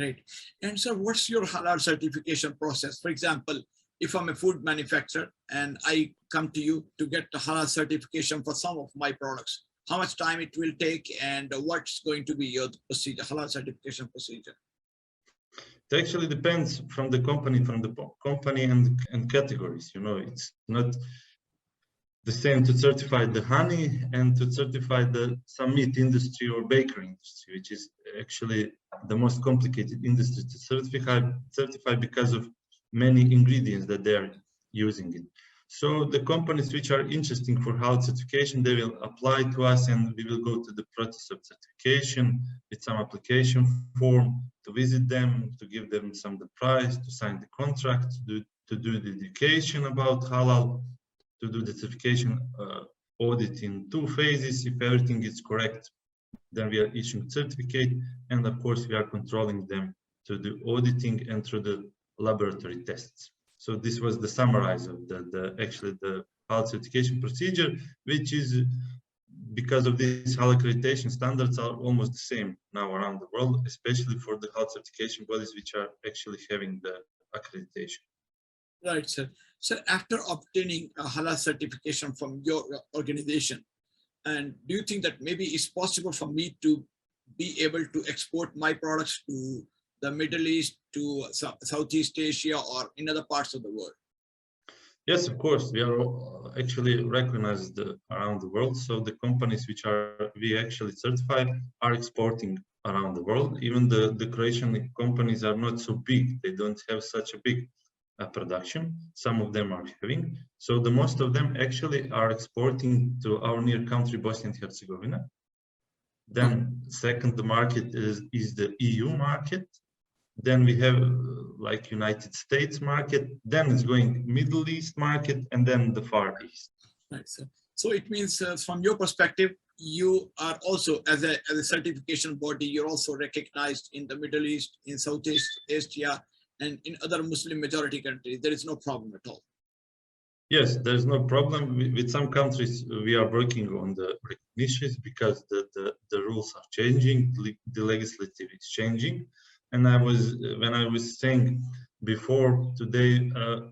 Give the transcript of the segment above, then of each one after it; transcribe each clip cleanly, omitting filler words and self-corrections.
Right. And so what's your halal certification process? For example, if I'm a food manufacturer and I come to you to get the halal certification for some of my products, how much time it will take and what's going to be your procedure, halal certification procedure? It actually depends from the company, and categories. You know, it's not the same to certify the honey and to certify some meat industry or bakery industry, which is actually the most complicated industry to certify because of many ingredients that they are using it. So the companies which are interesting for halal certification, they will apply to us and we will go to the process of certification with some application form to visit them, to give them some the price, to sign the contract, to do the education about halal, to do the certification audit in 2 phases. If everything is correct, then we are issuing certificate, and of course we are controlling them to do auditing and through the laboratory tests. So this was the summarize of actually the halal certification procedure, which is because of these halal accreditation standards are almost the same now around the world, especially for the halal certification bodies which are actually having the accreditation. Right, sir. So after obtaining a halal certification from your organization, and do you think that maybe it's possible for me to be able to export my products to the Middle East, to Southeast Asia, or in other parts of the world? Yes, of course. We are actually recognized around the world. So the companies which we actually certify are exporting around the world. Even the Croatian companies are not so big. They don't have such a big production. Some of them are having. So the most of them actually are exporting to our near country, Bosnia and Herzegovina. Then second, the market is the EU market. Then we have like United States market. Then it's going Middle East market, and then the Far East. Right, sir. So it means from your perspective, you are also, as a certification body, you're also recognized in the Middle East, in Southeast Asia, and in other Muslim majority countries. There is no problem at all. Yes, there's no problem. With some countries, we are working on the recognitions because the rules are changing, the legislative is changing. And when I was saying before today,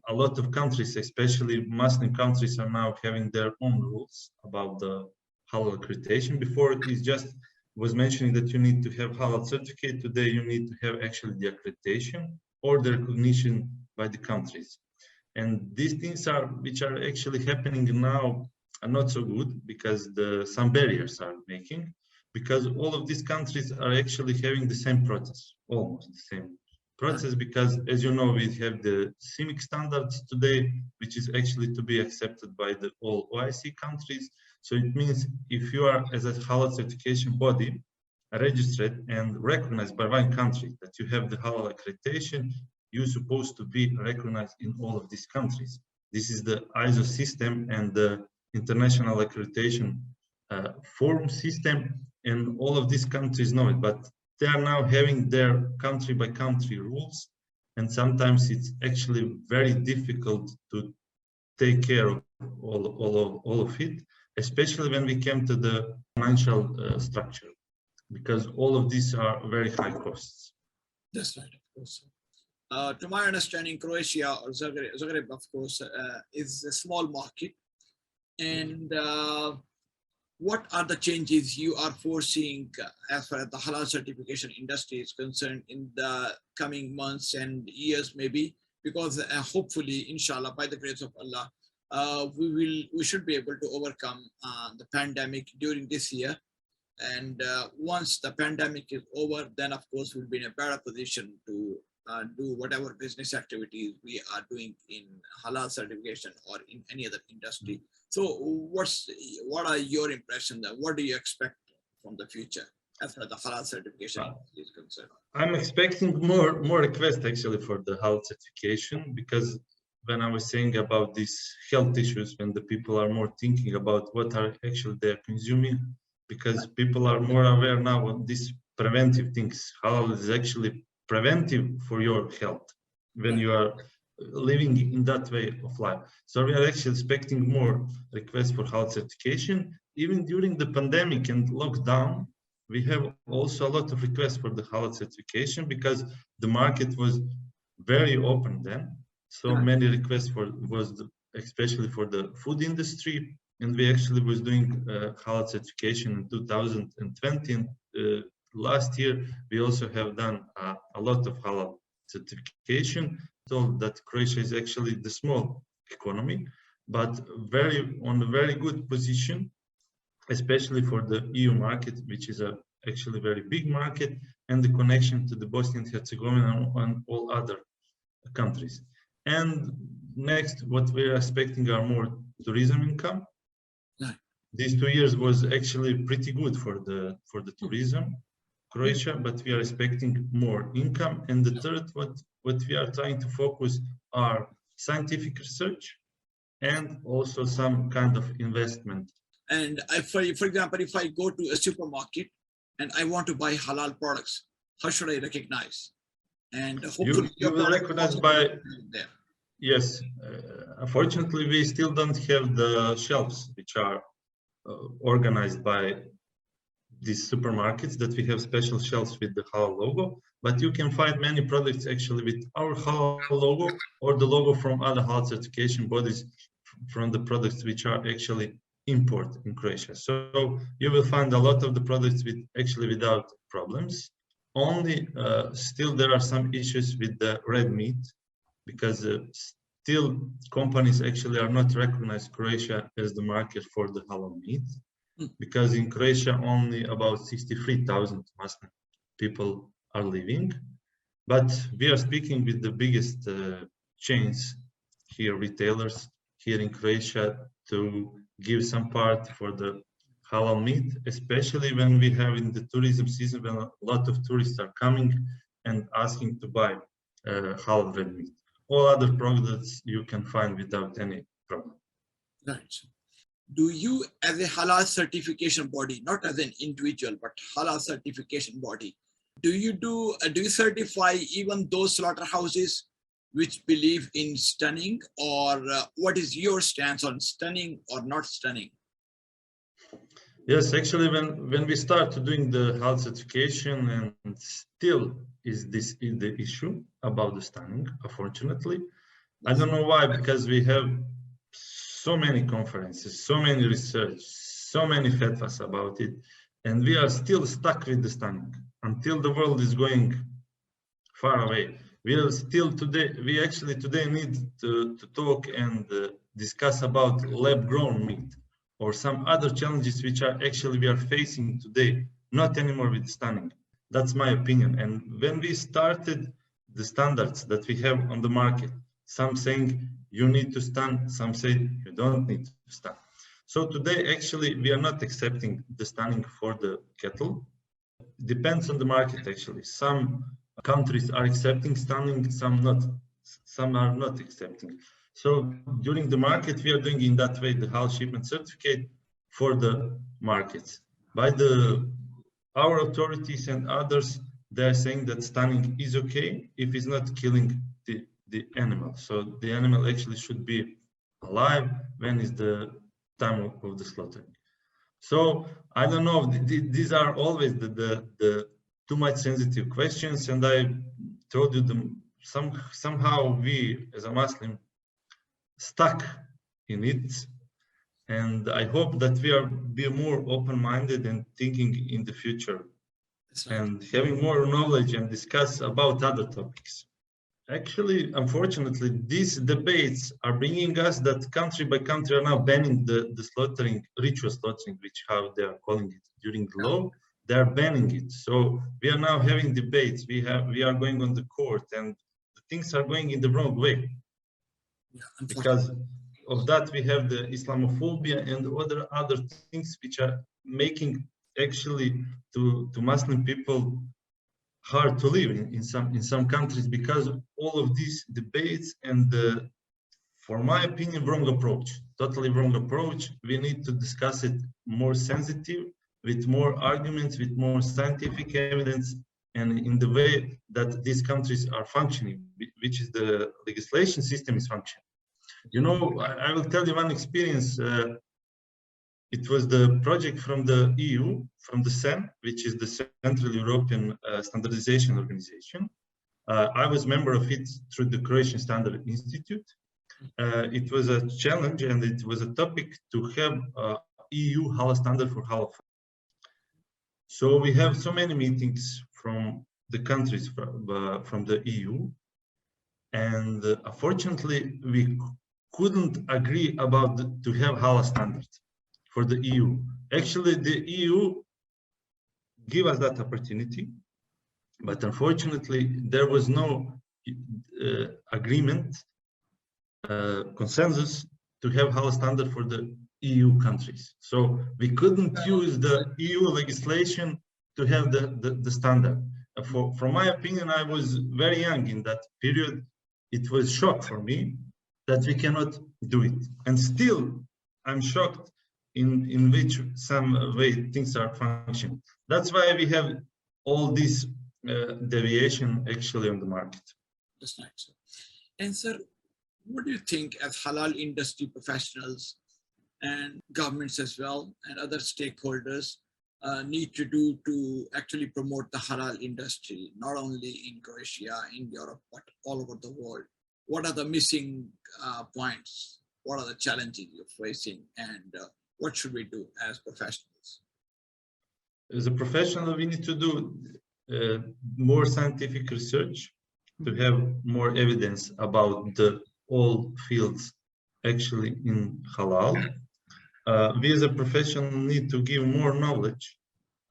a lot of countries, especially Muslim countries, are now having their own rules about the halal accreditation. Before it is just was mentioning that you need to have halal certificate. Today you need to have actually the accreditation or the recognition by the countries. And these things which are actually happening now are not so good because some barriers are making, because all of these countries are actually having the same process, almost the same process, because as you know, we have the CIMIC standards today, which is actually to be accepted by all OIC countries. So it means if you are as a halal certification body registered and recognized by one country that you have the halal accreditation, you're supposed to be recognized in all of these countries. This is the ISO system and the international accreditation form system, and all of these countries know it, but they are now having their country by country rules, and sometimes it's actually very difficult to take care of all of it, especially when we came to the financial structure, because all of these are very high costs. That's right, of course. To my understanding, Croatia or Zagreb, of course, is a small market. And what are the changes you are foreseeing as far as the halal certification industry is concerned in the coming months and years, maybe? Because hopefully, inshallah, by the grace of Allah, we should be able to overcome the pandemic during this year. And once the pandemic is over, then of course we'll be in a better position to do whatever business activities we are doing in halal certification or in any other industry. So what are your impressions? What do you expect from the future as far as the halal certification is concerned? I'm expecting more requests actually for the halal certification, because when I was saying about these health issues, when the people are more thinking about what are actually they're consuming, because people are more aware now of these preventive things. Halal is actually preventive for your health when you are living in that way of life. So we are actually expecting more requests for halal certification. Even during the pandemic and lockdown, we have also a lot of requests for the halal certification because the market was very open then. So many requests especially for the food industry, and we actually was doing halal certification in 2020. And last year we also have done a lot of halal certification. Told that Croatia is actually the small economy, but on a very good position, especially for the EU market, which is actually very big market, and the connection to the Bosnia and Herzegovina and all other countries. And next, what we are expecting are more tourism income. These 2 years was actually pretty good for the tourism, Croatia, but we are expecting more income. And the third, what we are trying to focus are scientific research and also some kind of investment. And for example, if I go to a supermarket and I want to buy halal products, how should I recognize? And hopefully you will recognize by there. Yes, unfortunately, we still don't have the shelves which are organized by these supermarkets, that we have special shelves with the halal logo, but you can find many products actually with our halal logo or the logo from other halal certification bodies from the products which are actually import in Croatia. So you will find a lot of the products without problems. Only still there are some issues with the red meat, because still companies actually are not recognized Croatia as the market for the halal meat, because in Croatia only about 63,000 Muslim people are living. But we are speaking with the biggest chains here, retailers here in Croatia, to give some part for the halal meat, especially when we have in the tourism season, when a lot of tourists are coming and asking to buy halal red meat. All other products you can find without any problem. Right. Do you, as a halal certification body, not as an individual, but halal certification body, do you certify even those slaughterhouses which believe in stunning, or what is your stance on stunning or not stunning? Yes, actually, when we start doing the halal certification, and still is the issue about the stunning, unfortunately. I don't know why, because we have so many conferences, so many research, so many fatwas about it, and we are still stuck with the stunning until the world is going far away. We actually today need to talk and discuss about lab-grown meat or some other challenges which are actually we are facing today, not anymore with stunning. That's my opinion. And when we started the standards that we have on the market, some saying you need to stun, some say you don't need to stun. So today, actually, we are not accepting the stunning for the cattle. Depends on the market, actually. Some countries are accepting stunning, some not. Some are not accepting. So during the market, we are doing in that way the halal shipment certificate for the markets. By our authorities and others, they are saying that stunning is okay if it's not killing the animal. So the animal actually should be alive when is the time of the slaughtering. So I don't know, these are always the too much sensitive questions, and I told you somehow we as a Muslim stuck in it, and I hope that we be more open-minded and thinking in the future, and having more knowledge and discuss about other topics. Actually, unfortunately, these debates are bringing us that country by country are now banning the slaughtering, ritual slaughtering, which how they are calling it during the law. They are banning it. So we are now having debates. We are going on the court, and things are going in the wrong way. Because of that, we have the Islamophobia and other things which are making actually to Muslim people hard to live in some countries, because all of these debates and for my opinion, wrong approach, totally wrong approach. We need to discuss it more sensitive, with more arguments, with more scientific evidence, and in the way that these countries are functioning, which is the legislation system is functioning. You know, I will tell you one experience. it was the project from the EU, from the CEN, which is the Central European Standardization Organization. I was member of it through the Croatian Standard Institute. It was a challenge and it was a topic to have EU halal standard for halal food. So we have so many meetings from the countries from the EU, and unfortunately we couldn't agree about to have halal standards for the EU. Actually, the EU gave us that opportunity, but unfortunately there was no agreement, consensus to have halal standard for the EU countries. So we couldn't use the EU legislation to have the standard. From my opinion, I was very young in that period. It was shock for me that we cannot do it. And still, I'm shocked in which some way things are functioning. That's why we have all this deviation actually on the market. That's right, sir. And sir, what do you think as halal industry professionals and governments as well and other stakeholders need to do to actually promote the halal industry, not only in Croatia, in Europe, but all over the world? What are the missing points? What are the challenges you're facing? And what should we do as professionals? As a professional, we need to do more scientific research to have more evidence about all fields actually in halal. We as a professional need to give more knowledge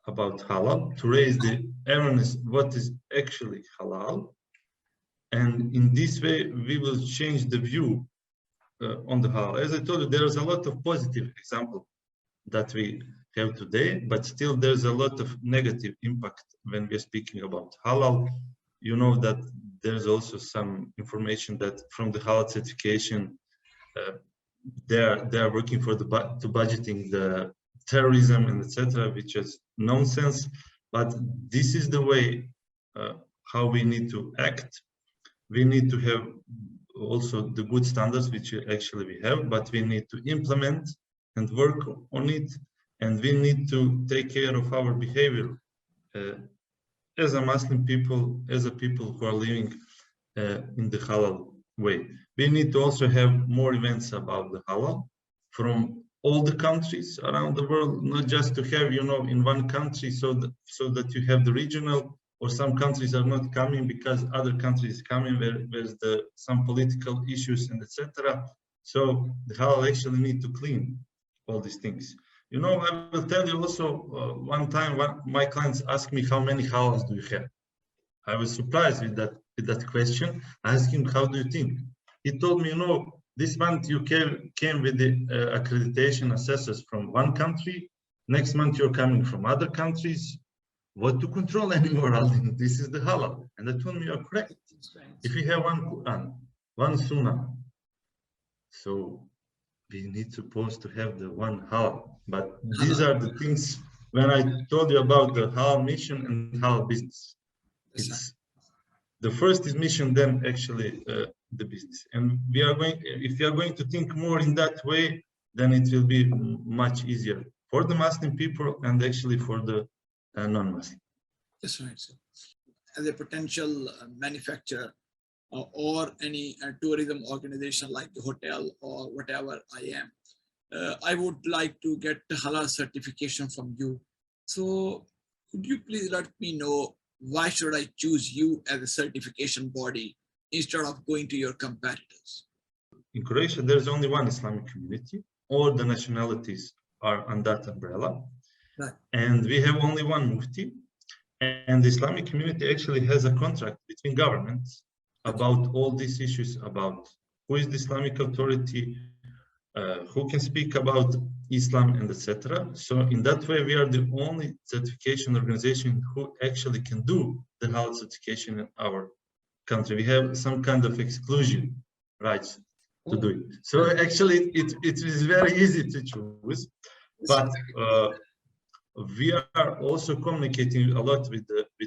about halal to raise the awareness what is actually halal, and in this way we will change the view on the halal. As I told you, there is a lot of positive example that we have today, but still there's a lot of negative impact when we're speaking about halal. You know that there's also some information that from the halal certification they are working for to budgeting the terrorism and etc., which is nonsense. But this is the way how we need to act. We need to have also the good standards which actually we have, but we need to implement and work on it, and we need to take care of our behavior as a Muslim people, as a people who are living in the halal way. We need to also have more events about the halal from all the countries around the world, not just to have, you know, in one country so that you have the regional, or some countries are not coming because other countries coming where there's some political issues and etc. So the halal actually need to clean all these things. You know, I will tell you also, one time my clients asked me, how many halals do you have? I was surprised with that question. I asked him, how do you think? He told me, you know, this month you came with the accreditation assessors from one country. Next month you're coming from other countries. What to control anymore, Aldin? This is the halal. And they told me, you're correct. If we have one Quran, one Sunnah, so we need supposed to have the one halal. But these are the things when I told you about the halal mission and halal business. It's the first is mission, then actually the business. And we are going, if we are going to think more in that way, then it will be much easier for the Muslim people and actually for the non-Muslim. That's right, sir. As a potential manufacturer or any tourism organization like the hotel or whatever I am, I would like to get the halal certification from you. So could you please let me know why should I choose you as a certification body instead of going to your competitors? In Croatia, there's only one Islamic community. All the nationalities are on that umbrella. Right. And we have only one mufti. And the Islamic community actually has a contract between governments about all these issues, about who is the Islamic authority, who can speak about Islam, and etc. So in that way, we are the only certification organization who actually can do the halal certification in our country. We have some kind of exclusion rights to do it. So actually, it is very easy to choose, but we are also communicating a lot with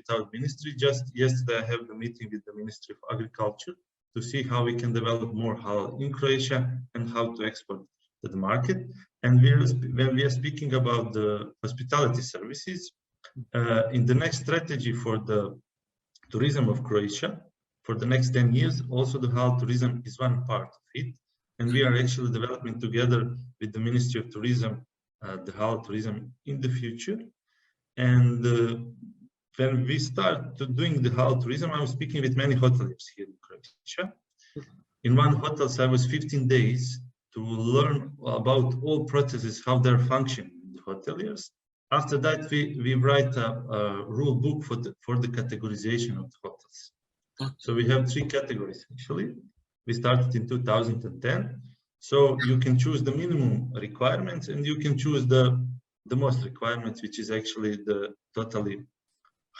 our ministry. Just yesterday, I have the meeting with the Ministry of Agriculture to see how we can develop more halal in Croatia and how to export to the market. And when we are speaking about the hospitality services, in the next strategy for the tourism of Croatia, for the next 10 years, also the halal tourism is one part of it. And we are actually developing together with the Ministry of Tourism, the halal tourism in the future. And when we start doing the halal tourism, I was speaking with many hoteliers here in Croatia. In one hotel, I was 15 days to learn about all processes, how they're functioning, the hoteliers. After that, we write a rule book for the categorization of the hotels. So we have 3 categories, actually. We started in 2010. So you can choose the minimum requirements and you can choose the most requirements, which is actually the totally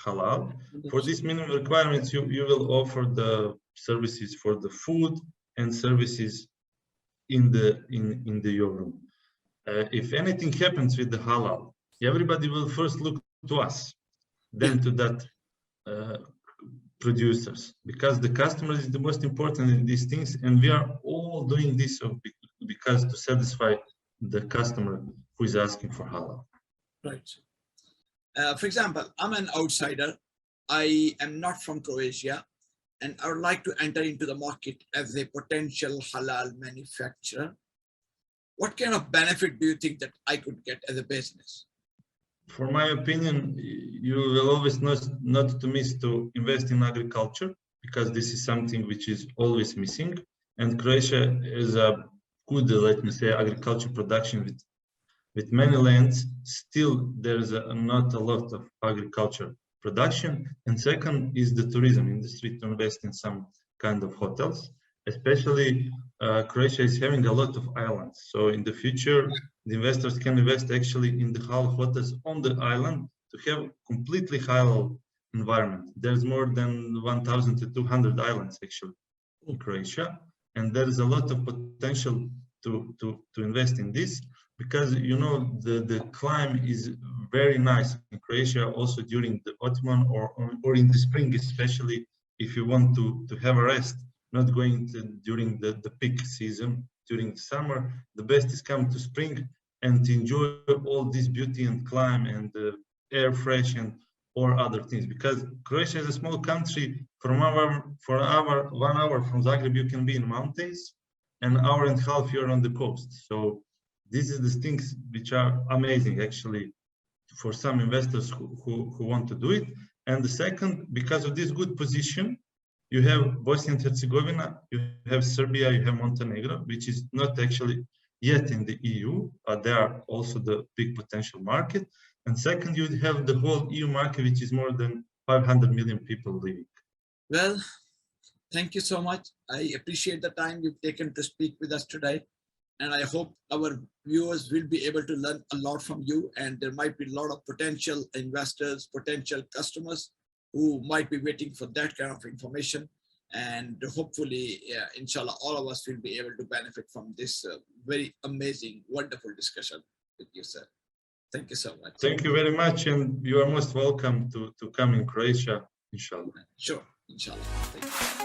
halal. For these minimum requirements, you will offer the services for the food and services in the your room. If anything happens with the halal, everybody will first look to us, then to that producers, because the customer is the most important in these things, and we are all doing this because to satisfy the customer who is asking for halal. Right. For example, I'm an outsider. I am not from Croatia, and I would like to enter into the market as a potential halal manufacturer. What kind of benefit do you think that I could get as a business? For my opinion, you will always not to miss to invest in agriculture, because this is something which is always missing. And Croatia is a good, let me say, agriculture production with many lands. Still, there's not a lot of agriculture production. And second is the tourism industry, to invest in some kind of hotels. Especially Croatia is having a lot of islands. So in the future, the investors can invest actually in the halal hotels on the island to have completely halal environment. There's more than 1,200 islands actually in Croatia. And there is a lot of potential to invest in this, because you know the climate is very nice in Croatia also during the autumn or in the spring, especially if you want to have a rest, not going during the peak season. During the summer, the best is come to spring and to enjoy all this beauty and climate and the air fresh and or other things. Because Croatia is a small country. For 1 hour from Zagreb, you can be in mountains, and 1.5 hours you're on the coast. So these are the things which are amazing actually for some investors who want to do it. And the second, because of this good position, you have Bosnia and Herzegovina, you have Serbia, you have Montenegro, which is not actually yet in the EU, but they are also the big potential market. And second, you have the whole EU market, which is more than 500 million people living. Well, thank you so much. I appreciate the time you've taken to speak with us today. And I hope our viewers will be able to learn a lot from you. And there might be a lot of potential investors, potential customers who might be waiting for that kind of information. And hopefully, inshallah, all of us will be able to benefit from this very amazing, wonderful discussion with you, sir. Thank you so much. Thank you very much. And you are most welcome to come in Croatia, inshallah. Sure, inshallah. Thank you.